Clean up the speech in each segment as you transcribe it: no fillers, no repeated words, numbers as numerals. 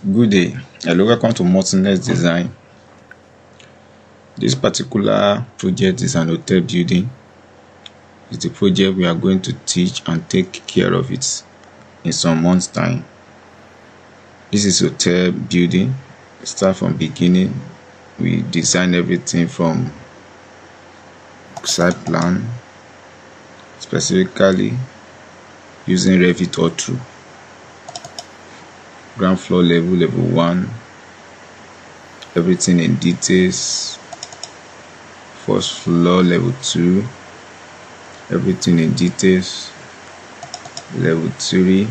Good day. Hello, welcome to Multi-Net Design. This particular project is an hotel building. It's the project we are going to teach and take care of it in some months' time. This is hotel building. Start from beginning. We design everything from site plan, specifically using Revit all through. Ground floor level 1, everything in details. First floor level 2, everything in details. Level 3,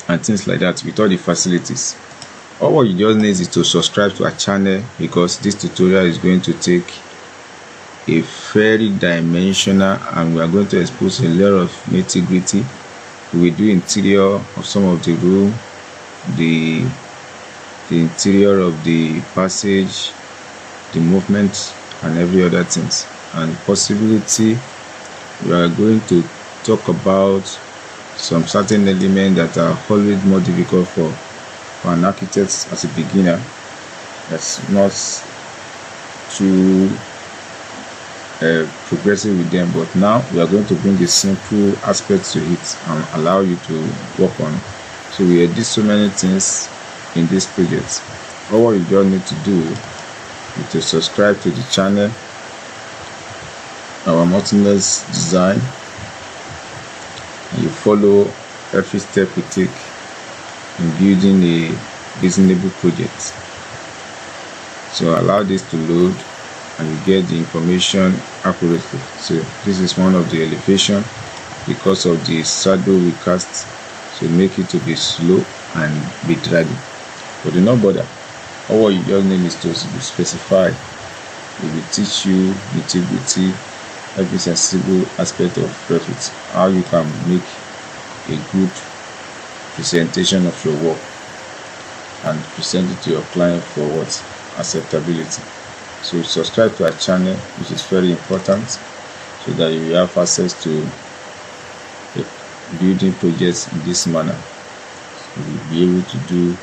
and things like that, with all the facilities. All what you just need is to subscribe to our channel, because this tutorial is going to take a very dimensional, and we are going to expose a lot of nitty-gritty. We will do interior of some of the room, the interior of the passage, the movement, and every other things. And possibility, we are going to talk about some certain elements that are always more difficult for an architect as a beginner. That's not too progressive with them, but now we are going to bring a simple aspect to it and allow you to work on. So we did so many things in this project. All what you just need to do is to subscribe to the channel, our Multi-Net Design, and you follow every step we take in building a reasonable project. So allow this to load and you get the information accurately. So this is one of the elevation. Because of the shadow we cast, so make it to be slow and be dragging. But do not bother. All what you just need is to specify. We will teach you nitty-gritty, every sensible aspect of Revit, how you can make a good presentation of your work and present it to your client for what? Acceptability. So subscribe to our channel, which is very important, so that you will have access to building projects in this manner. So you'll be able to do,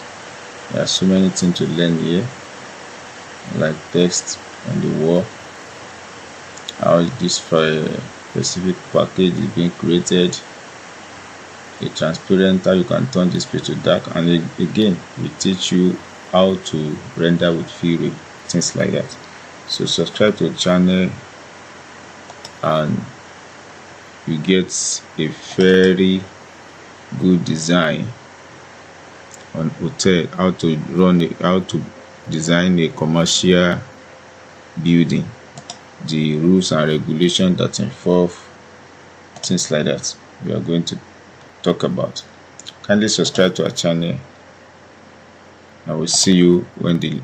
there are so many things to learn here, like text on the wall, how this specific package is being created, a transparent, how you can turn this page to dark, and again we teach you how to render with fill, things like that. So subscribe to the channel and you get a very good design on hotel, how to design a commercial building, the rules and regulations that involve things like that we are going to talk about. Kindly subscribe to our channel. I will see you when the